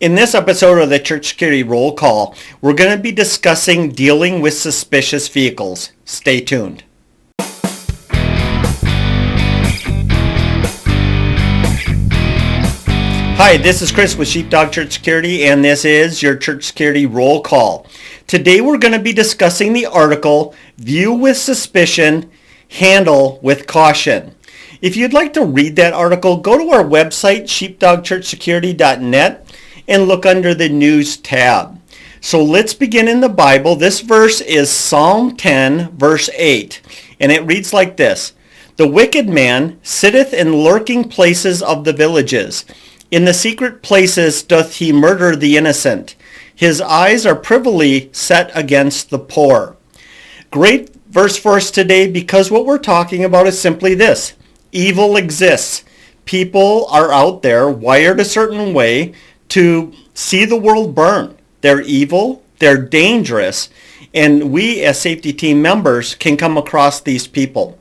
In this episode of the Church Security Roll Call, we're going to be discussing dealing with suspicious vehicles. Stay tuned. Hi, this is Chris with Sheepdog Church Security, and this is your Church Security Roll Call. Today we're going to be discussing the article, View with Suspicion, Handle with Caution. If you'd like to read that article, go to our website, sheepdogchurchsecurity.net, and look under the News tab. So let's begin in the Bible. This verse is Psalm 10, verse 8, and it reads like this. The wicked man sitteth in lurking places of the villages. In the secret places doth he murder the innocent. His eyes are privily set against the poor. Great verse for us today because what we're talking about is simply this. Evil exists. People are out there wired a certain way to see the world burn. They're evil, they're dangerous, and we as safety team members can come across these people.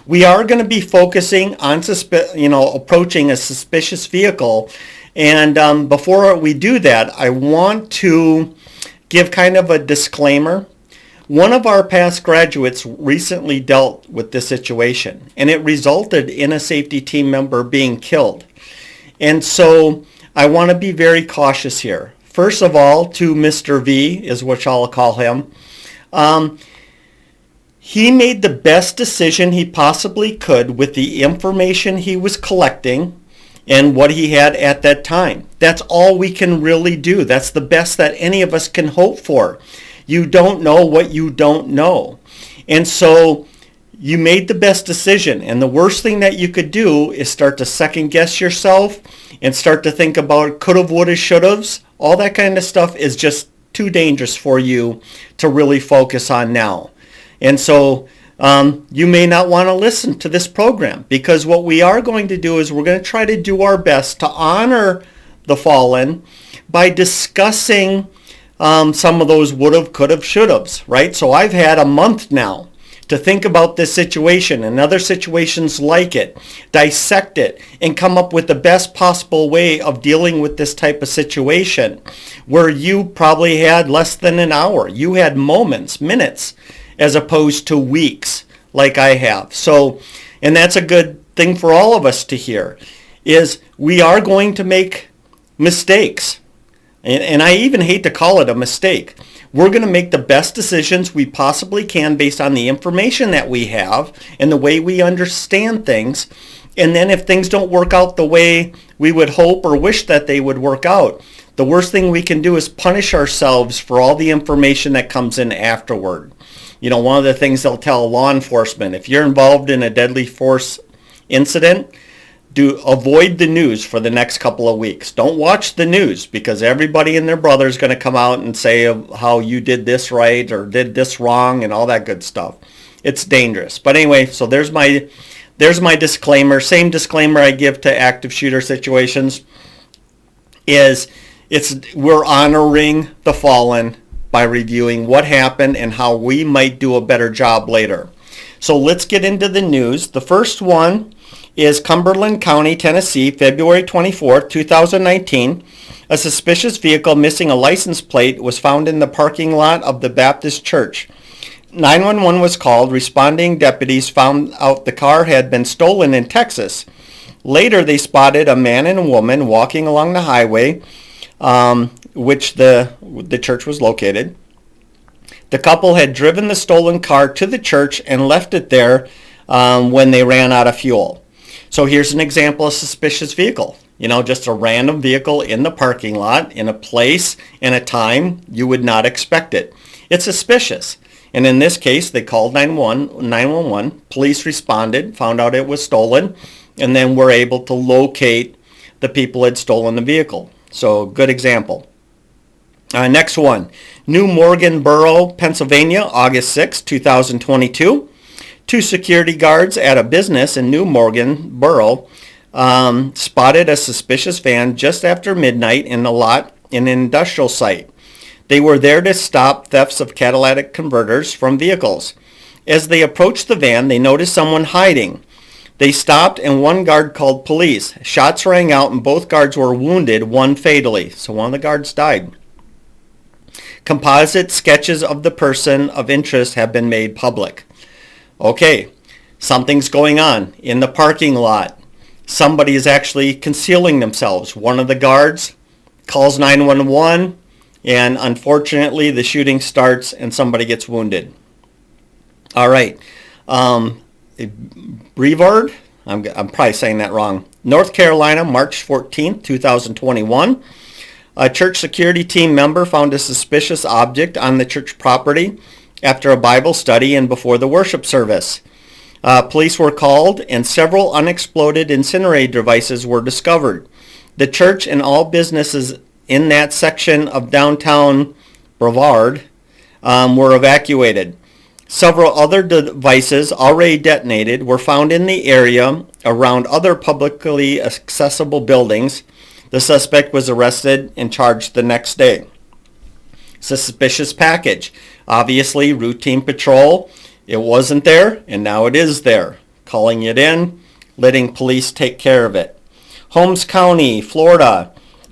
We are going to be focusing on approaching a suspicious vehicle, and before we do that, I want to give kind of a disclaimer. One of our past graduates recently dealt with this situation, and it resulted in a safety team member being killed. And so I want to be very cautious here. First of all, to Mr. V, is what I'll call him. He made the best decision he possibly could with the information he was collecting and what he had at that time. That's all we can really do. That's the best that any of us can hope for. You don't know what you don't know. And so you made the best decision. And the worst thing that you could do is start to second guess yourself and start to think about could've, would've, should've's. All that kind of stuff is just too dangerous for you to really focus on now. And so you may not want to listen to this program, because what we are going to do is we're going to try to do our best to honor the fallen by discussing some of those would've, could've, should've's, right? So I've had a month now to think about this situation and other situations like it, dissect it, and come up with the best possible way of dealing with this type of situation where you probably had less than an hour. You had moments, minutes, as opposed to weeks like I have. So, and that's a good thing for all of us to hear, is we are going to make mistakes. And I even hate to call it a mistake. We're going to make the best decisions we possibly can based on the information that we have and the way we understand things. And then if things don't work out the way we would hope or wish that they would work out, the worst thing we can do is punish ourselves for all the information that comes in afterward. You know, one of the things they'll tell law enforcement, if you're involved in a deadly force incident, avoid the news for the next couple of weeks. Don't watch the news, because everybody and their brother is going to come out and say how you did this right or did this wrong and all that good stuff. It's dangerous. But anyway, so there's my disclaimer. Same disclaimer I give to active shooter situations is we're honoring the fallen by reviewing what happened and how we might do a better job later. So let's get into the news. The first one is Cumberland County, Tennessee, February 24, 2019. A suspicious vehicle missing a license plate was found in the parking lot of the Baptist church. 911 was called. Responding deputies found out the car had been stolen in Texas. Later, they spotted a man and a woman walking along the highway, which the church was located. The couple had driven the stolen car to the church and left it there when they ran out of fuel. So here's an example of suspicious vehicle. You know, just a random vehicle in the parking lot in a place and a time you would not expect it. It's suspicious. And in this case, they called 911. Police responded, found out it was stolen, and then were able to locate the people who had stolen the vehicle. So good example. Next one, New Morgan Borough, Pennsylvania, August 6, 2022. Two security guards at a business in New Morgan Borough spotted a suspicious van just after midnight in a lot in an industrial site. They were there to stop thefts of catalytic converters from vehicles. As they approached the van, they noticed someone hiding. They stopped and one guard called police. Shots rang out and both guards were wounded, one fatally. So one of the guards died. Composite sketches of the person of interest have been made public. Okay, something's going on in the parking lot. Somebody is actually concealing themselves. One of the guards calls 911, and unfortunately the shooting starts and somebody gets wounded. All right. Brevard, I'm probably saying that wrong. North Carolina, March 14th, 2021. A church security team member found a suspicious object on the church property after a Bible study and before the worship service. Police were called and several unexploded incinerator devices were discovered. The church and all businesses in that section of downtown Brevard were evacuated. Several other devices already detonated were found in the area around other publicly accessible buildings. The suspect was arrested and charged the next day. Suspicious package. Obviously, routine patrol. It wasn't there, and now it is there. Calling it in, letting police take care of it. Holmes County, Florida,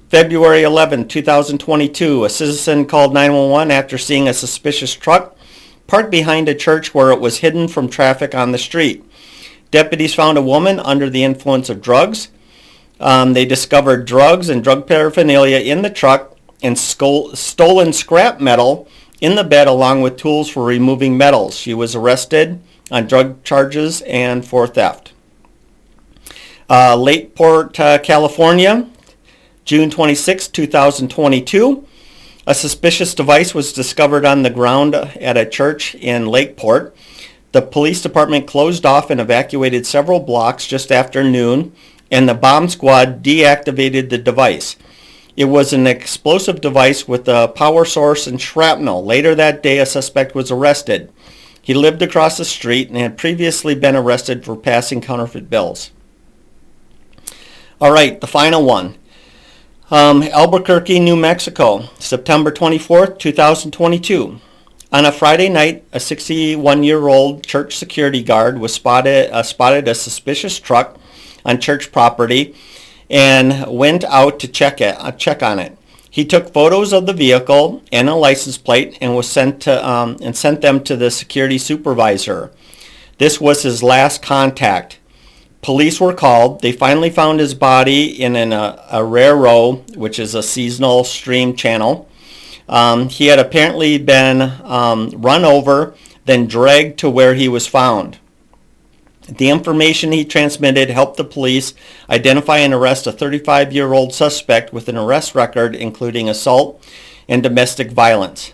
February 11, 2022. A citizen called 911 after seeing a suspicious truck parked behind a church where it was hidden from traffic on the street. Deputies found a woman under the influence of drugs. They discovered drugs and drug paraphernalia in the truck and stolen scrap metal in the bed along with tools for removing metals. She was arrested on drug charges and for theft. Lakeport, California, June 26, 2022. A suspicious device was discovered on the ground at a church in Lakeport. The police department closed off and evacuated several blocks just after noon, and the bomb squad deactivated the device. It was an explosive device with a power source and shrapnel. Later that day, a suspect was arrested. He lived across the street and had previously been arrested for passing counterfeit bills. All right, the final one. Albuquerque, New Mexico, September 24th, 2022. On a Friday night, a 61-year-old church security guard was spotted a suspicious truck on church property and went out to check on it. He took photos of the vehicle and a license plate and sent them to the security supervisor. This was his last contact. Police were called. They finally found his body in an arroyo, which is a seasonal stream channel. He had apparently been run over, then dragged to where he was found. The information he transmitted helped the police identify and arrest a 35-year-old suspect with an arrest record including assault and domestic violence.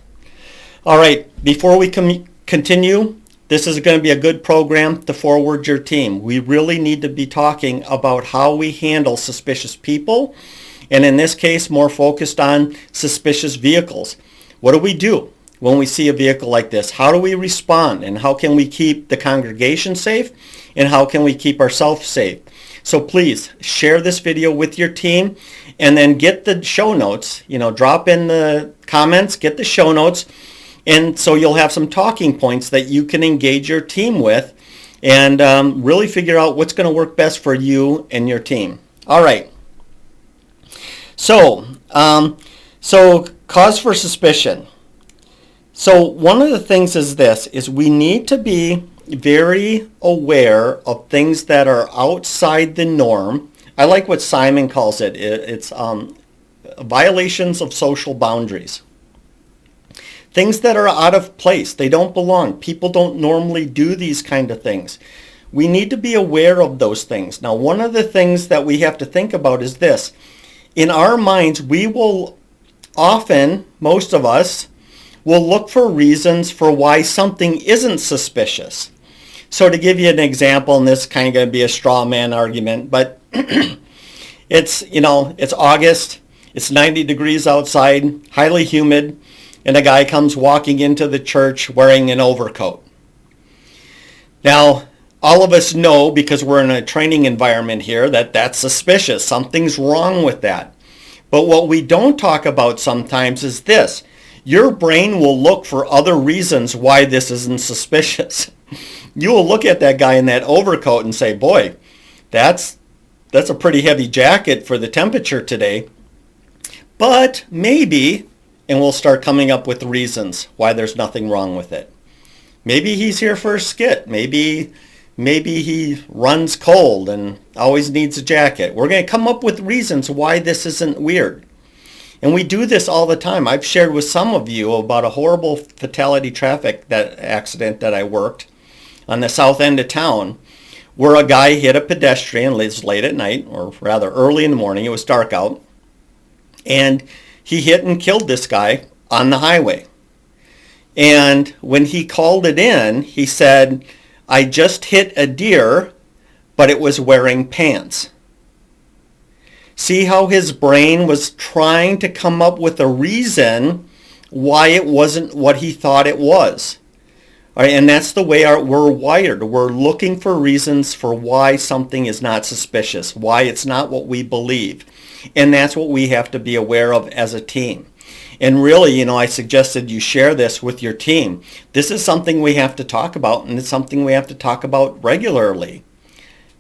All right, before we continue, this is going to be a good program to forward your team. We really need to be talking about how we handle suspicious people, and in this case, more focused on suspicious vehicles. What do we do when we see a vehicle like this? How do we respond, and how can we keep the congregation safe, and how can we keep ourselves safe? So please share this video with your team, and then get the show notes. Drop in the comments, get the show notes, and so you'll have some talking points that you can engage your team with and really figure out what's going to work best for you and your team. All right. So cause for suspicion. So one of the things is we need to be very aware of things that are outside the norm. I like what Simon calls it. It's violations of social boundaries. Things that are out of place. They don't belong. People don't normally do these kind of things. We need to be aware of those things. Now, one of the things that we have to think about is this. In our minds, we will often, most of us, will look for reasons for why something isn't suspicious. So to give you an example, and this is kind of going to be a straw man argument, but it's August, it's 90 degrees outside, highly humid, and a guy comes walking into the church wearing an overcoat. Now, all of us know, because we're in a training environment here, that that's suspicious. Something's wrong with that. But what we don't talk about sometimes is this. Your brain will look for other reasons why this isn't suspicious. You will look at that guy in that overcoat and say, boy, That's a pretty heavy jacket for the temperature today. But maybe, and we'll start coming up with reasons why there's nothing wrong with it. Maybe he's here for a skit. Maybe he runs cold and always needs a jacket. We're going to come up with reasons why this isn't weird. And we do this all the time. I've shared with some of you about a horrible fatality traffic accident that I worked on the south end of town, where a guy hit a pedestrian late at night, or rather early in the morning. It was dark out. And he hit and killed this guy on the highway. And when he called it in, he said, "I just hit a deer, but it was wearing pants." See how his brain was trying to come up with a reason why it wasn't what he thought it was. All right, and that's the way we're wired. We're looking for reasons for why something is not suspicious, why it's not what we believe. And that's what we have to be aware of as a team. And really, I suggested you share this with your team. This is something we have to talk about, and it's something we have to talk about regularly,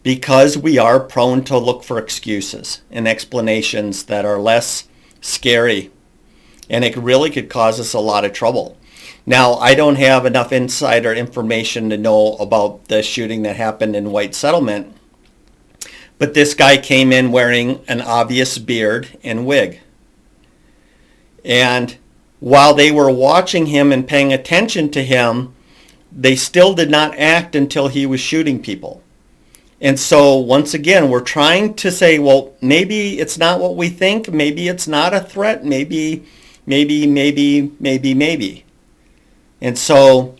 because we are prone to look for excuses and explanations that are less scary, and it really could cause us a lot of trouble. Now, I don't have enough insider information to know about the shooting that happened in White Settlement, but this guy came in wearing an obvious beard and wig. And while they were watching him and paying attention to him, they still did not act until he was shooting people. And so once again, we're trying to say, well, maybe it's not what we think. Maybe it's not a threat. Maybe. And so,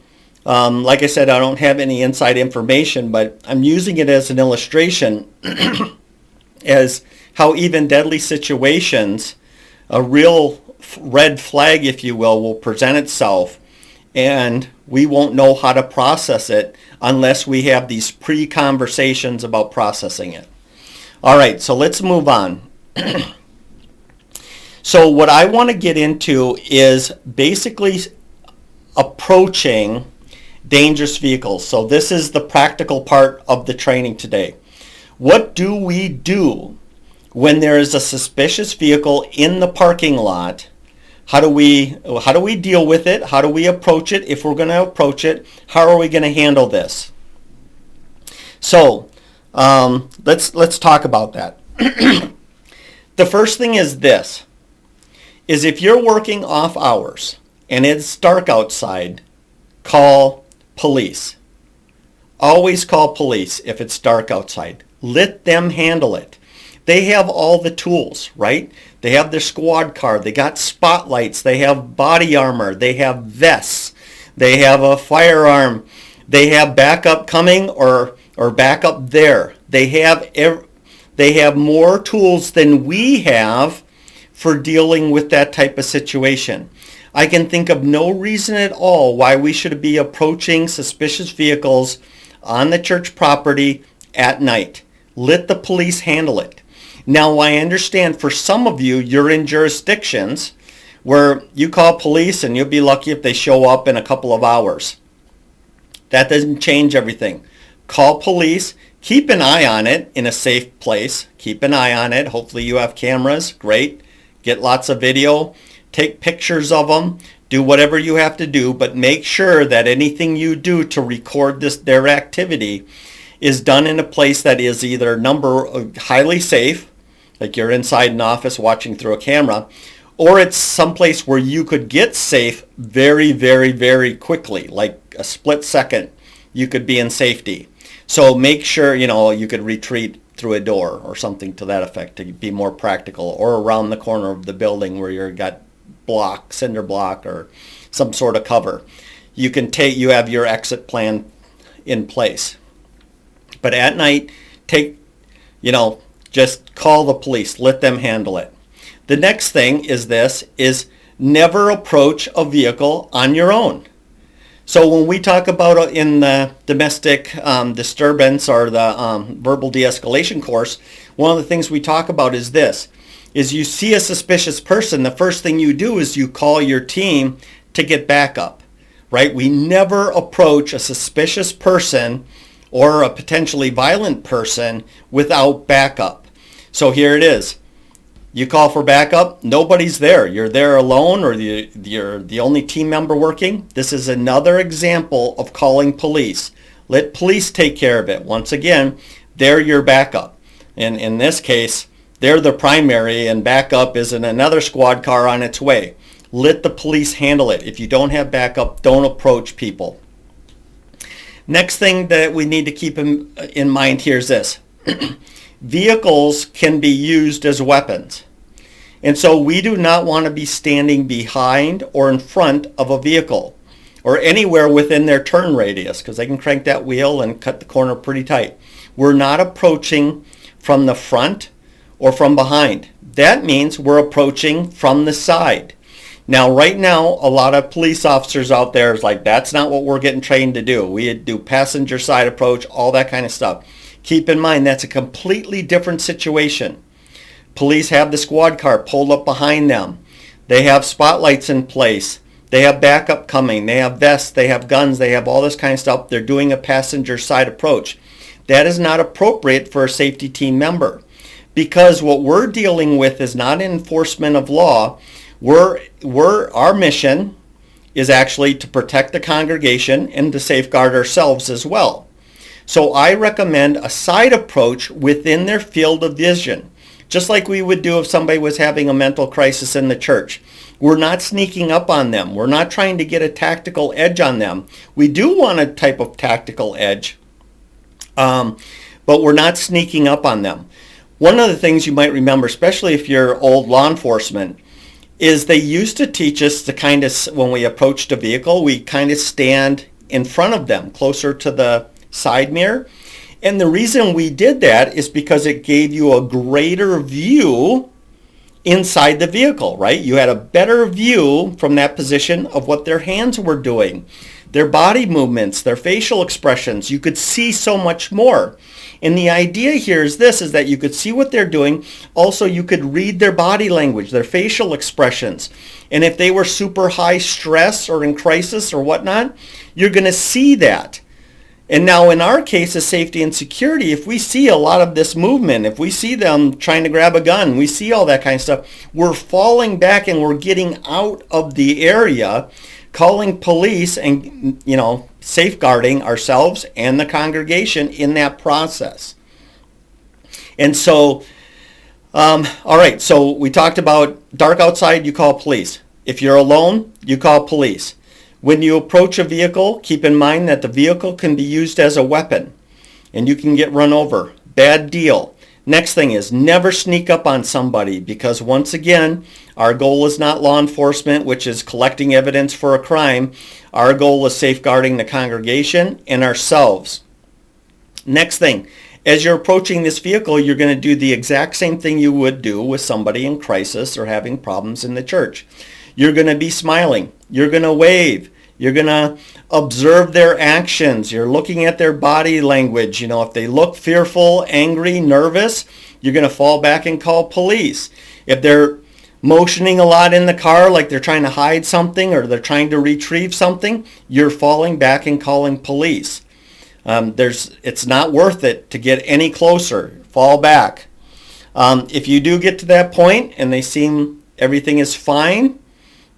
like I said, I don't have any inside information, but I'm using it as an illustration as how even deadly situations, a real red flag, if you will present itself, and we won't know how to process it unless we have these pre-conversations about processing it. All right, so let's move on. So what I want to get into is basically approaching dangerous vehicles. So this is the practical part of the training today. What do we do when there is a suspicious vehicle in the parking lot? How do we deal with it? How do we approach it? If we're going to approach it, how are we going to handle this? So let's talk about that. The first thing is this, is if you're working off hours and it's dark outside, call police. Always call police if it's dark outside. Let them handle it. They have all the tools, right? They have their squad car. They got spotlights. They have body armor. They have vests. They have a firearm. They have backup coming or backup there. They have more tools than we have for dealing with that type of situation. I can think of no reason at all why we should be approaching suspicious vehicles on the church property at night. Let the police handle it. Now, I understand for some of you, you're in jurisdictions where you call police and you'll be lucky if they show up in a couple of hours. That doesn't change everything. Call police. Keep an eye on it in a safe place. Keep an eye on it. Hopefully you have cameras. Great. Get lots of video. Take pictures of them. Do whatever you have to do, but make sure that anything you do to record their activity is done in a place that is either highly safe, like you're inside an office watching through a camera, or it's someplace where you could get safe very, very, very quickly, like a split second, you could be in safety. So make sure, you could retreat through a door or something to that effect to be more practical, or around the corner of the building where you've got cinder block or some sort of cover. You have your exit plan in place. But at night, just call the police. Let them handle it. The next thing is never approach a vehicle on your own. So when we talk about in the domestic disturbance or the verbal de-escalation course, one of the things we talk about is you see a suspicious person, the first thing you do is you call your team to get backup, right? We never approach a suspicious person or a potentially violent person without backup. So here it is. You call for backup, nobody's there. You're there alone, or you're the only team member working. This is another example of calling police. Let police take care of it. Once again, they're your backup. And in this case, they're the primary, and backup is in another squad car on its way. Let the police handle it. If you don't have backup, don't approach people. Next thing that we need to keep in mind here is this. Vehicles can be used as weapons. And so we do not want to be standing behind or in front of a vehicle or anywhere within their turn radius, because they can crank that wheel and cut the corner pretty tight. We're not approaching from the front or from behind. That means we're approaching from the side. Now, right now, a lot of police officers out there is like, that's not what we're getting trained to do. We do passenger side approach, all that kind of stuff. Keep in mind, that's a completely different situation. Police have the squad car pulled up behind them. They have spotlights in place. They have backup coming. They have vests. They have guns. They have all this kind of stuff. They're doing a passenger side approach. That is not appropriate for a safety team member, because what we're dealing with is not enforcement of law. Our mission is actually to protect the congregation and to safeguard ourselves as well. So I recommend a side approach within their field of vision, just like we would do if somebody was having a mental crisis in the church. We're not sneaking up on them. We're not trying to get a tactical edge on them. We do want a type of tactical edge, but we're not sneaking up on them. One of the things you might remember, especially if you're old law enforcement, is they used to teach us to kind of, when we approached a vehicle, we kind of stand in front of them, closer to the side mirror. And the reason we did that is because it gave you a greater view inside the vehicle, right? You had a better view from that position of what their hands were doing, their body movements, their facial expressions. You could see so much more. And the idea here is this, is that you could see what they're doing. Also, you could read their body language, their facial expressions. And if they were super high stress or in crisis or whatnot, you're going to see that. And now in our case as safety and security, if we see a lot of this movement, if we see them trying to grab a gun, we see all that kind of stuff, we're falling back and we're getting out of the area, calling police and, safeguarding ourselves and the congregation in that process. And so, all right, so we talked about dark outside, you call police. If you're alone, you call police. When you approach a vehicle, keep in mind that the vehicle can be used as a weapon and you can get run over. Bad deal. Next thing is never sneak up on somebody, because once again, our goal is not law enforcement, which is collecting evidence for a crime. Our goal is safeguarding the congregation and ourselves. Next thing, as you're approaching this vehicle, you're going to do the exact same thing you would do with somebody in crisis or having problems in the church. You're going to be smiling. You're going to wave. You're going to observe their actions. You're looking at their body language. If they look fearful, angry, nervous, you're going to fall back and call police. If they're motioning a lot in the car, like they're trying to hide something or they're trying to retrieve something, you're falling back and calling police. It's not worth it to get any closer. Fall back. If you do get to that point and they seem everything is fine,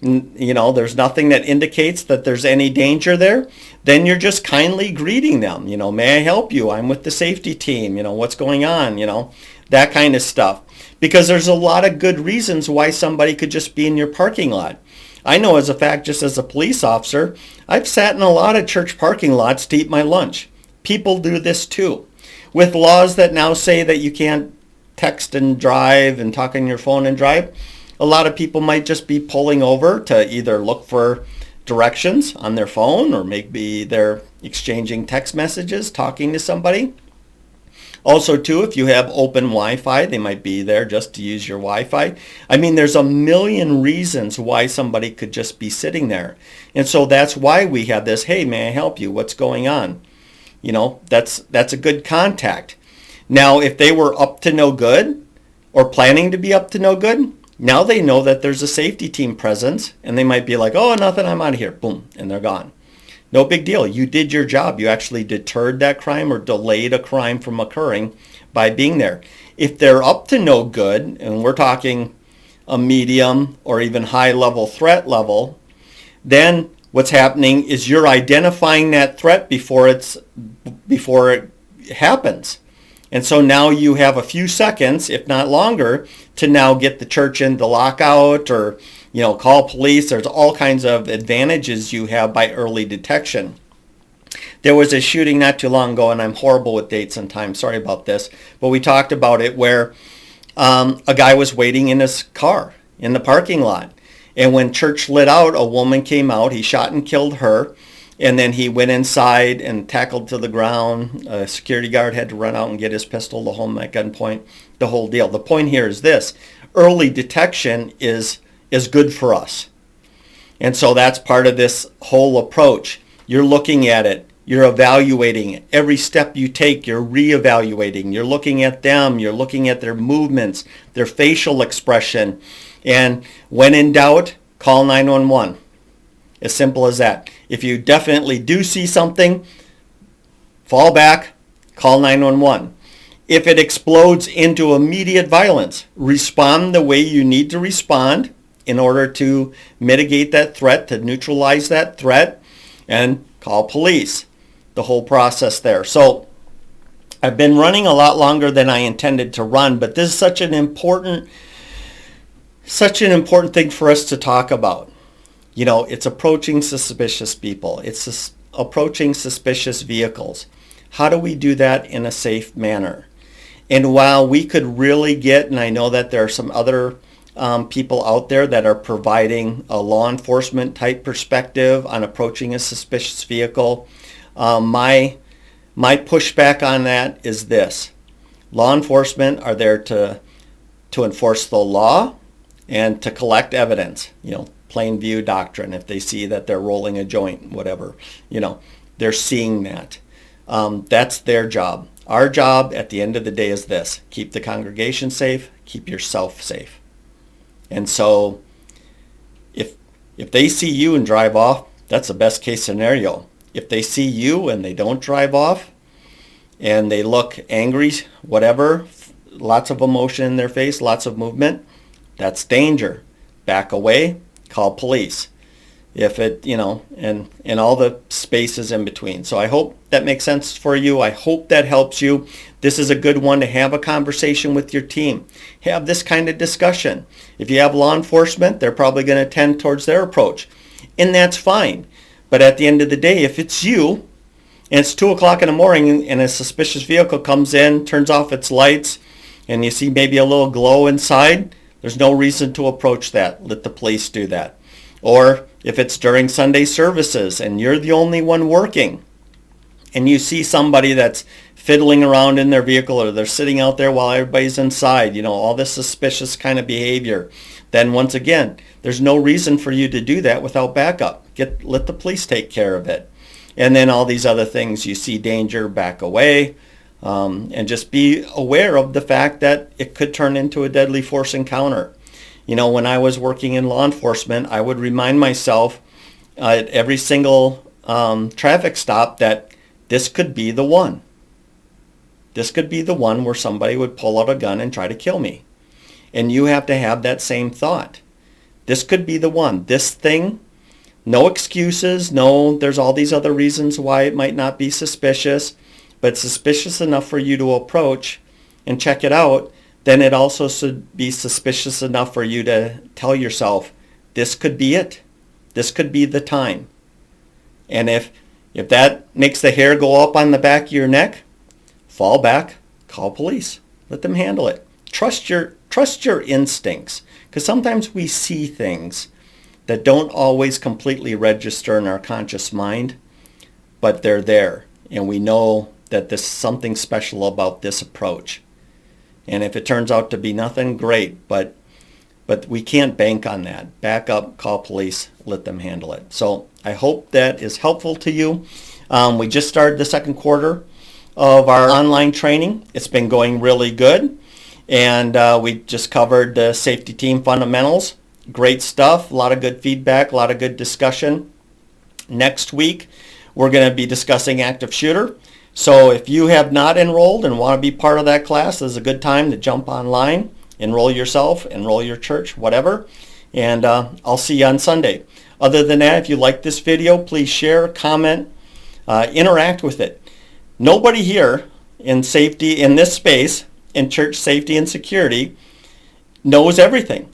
there's nothing that indicates that there's any danger there, then you're just kindly greeting them. May I help you? I'm with the safety team. What's going on? That kind of stuff. Because there's a lot of good reasons why somebody could just be in your parking lot. I know as a fact, just as a police officer, I've sat in a lot of church parking lots to eat my lunch. People do this too. With laws that now say that you can't text and drive and talk on your phone and drive, a lot of people might just be pulling over to either look for directions on their phone, or maybe they're exchanging text messages, talking to somebody. Also, too, if you have open Wi-Fi, they might be there just to use your Wi-Fi. I mean, there's a million reasons why somebody could just be sitting there. And so that's why we have this, hey, may I help you? What's going on? That's a good contact. Now, if they were up to no good or planning to be up to no good, now they know that there's a safety team presence, and they might be like, oh, nothing, I'm out of here. Boom, and they're gone. No big deal. You did your job. You actually deterred that crime or delayed a crime from occurring by being there. If they're up to no good, and we're talking a medium or even high level threat level, then what's happening is you're identifying that threat before it happens. And so now you have a few seconds, if not longer, to now get the church into lockout or, call police. There's all kinds of advantages you have by early detection. There was a shooting not too long ago, and I'm horrible with dates and times. Sorry about this. But we talked about it where a guy was waiting in his car in the parking lot. And when church lit out, a woman came out. He shot and killed her. And then he went inside and tackled to the ground. A security guard had to run out and get his pistol to hold him at gunpoint, the whole deal. The point here is this. Early detection is good for us. And so that's part of this whole approach. You're looking at it. You're evaluating it. Every step you take, you're reevaluating. You're looking at them. You're looking at their movements, their facial expression. And when in doubt, call 911. As simple as that. If you definitely do see something, fall back, call 911. If it explodes into immediate violence, respond the way you need to respond in order to mitigate that threat, to neutralize that threat, and call police. The whole process there. So I've been running a lot longer than I intended to run, but this is such an important thing for us to talk about. It's approaching suspicious people. It's approaching suspicious vehicles. How do we do that in a safe manner? And while we could really get, and I know that there are some other people out there that are providing a law enforcement type perspective on approaching a suspicious vehicle, my pushback on that is this. Law enforcement are there to enforce the law and to collect evidence, plain view doctrine. If they see that they're rolling a joint, whatever, they're seeing that. That's their job. Our job at the end of the day is this. Keep the congregation safe, keep yourself safe. And so if they see you and drive off, that's the best case scenario. If they see you and they don't drive off and they look angry, whatever, lots of emotion in their face, lots of movement, that's danger. Back away, call police. If it, and all the spaces in between. So I hope that makes sense for you. I hope that helps you. This is a good one to have a conversation with your team. Have this kind of discussion. If you have law enforcement, they're probably going to tend towards their approach. And that's fine. But at the end of the day, if it's you, and it's 2 o'clock in the morning and a suspicious vehicle comes in, turns off its lights, and you see maybe a little glow inside, there's no reason to approach that. Let the police do that. Or if it's during Sunday services and you're the only one working and you see somebody that's fiddling around in their vehicle or they're sitting out there while everybody's inside, all this suspicious kind of behavior, then once again, there's no reason for you to do that without backup. Let the police take care of it. And then all these other things, you see danger, back away, and just be aware of the fact that it could turn into a deadly force encounter. When I was working in law enforcement, I would remind myself at every single traffic stop that this could be the one. This could be the one where somebody would pull out a gun and try to kill me. And you have to have that same thought. This could be the one. This thing, no excuses, no, there's all these other reasons why it might not be suspicious, but suspicious enough for you to approach and check it out. Then it also should be suspicious enough for you to tell yourself, this could be it. This could be the time. And if that makes the hair go up on the back of your neck, fall back, call police. Let them handle it. Trust your instincts, because sometimes we see things that don't always completely register in our conscious mind, but they're there. And we know that there's something special about this approach. And if it turns out to be nothing, great, but we can't bank on that. Back up, call police, let them handle it. So I hope that is helpful to you. We just started the second quarter of our online training. It's been going really good. And we just covered the safety team fundamentals. Great stuff, a lot of good feedback, a lot of good discussion. Next week, we're going to be discussing active shooter. So if you have not enrolled and want to be part of that class, this is a good time to jump online, enroll yourself, enroll your church, whatever. And I'll see you on Sunday. Other than that, if you like this video, please share, comment, interact with it. Nobody here in safety, in this space, in church safety and security, knows everything.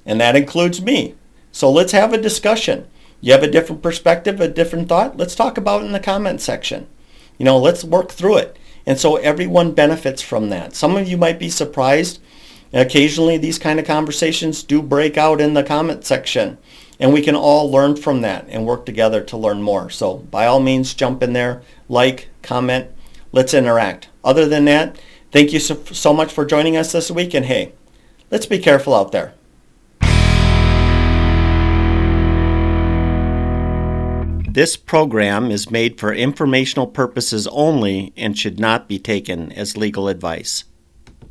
And that includes me. So let's have a discussion. You have a different perspective, a different thought? Let's talk about it in the comment section. Let's work through it. And so everyone benefits from that. Some of you might be surprised. Occasionally these kind of conversations do break out in the comment section. And we can all learn from that and work together to learn more. So by all means, jump in there, like, comment, let's interact. Other than that, thank you so much for joining us this week. And hey, let's be careful out there. This program is made for informational purposes only and should not be taken as legal advice.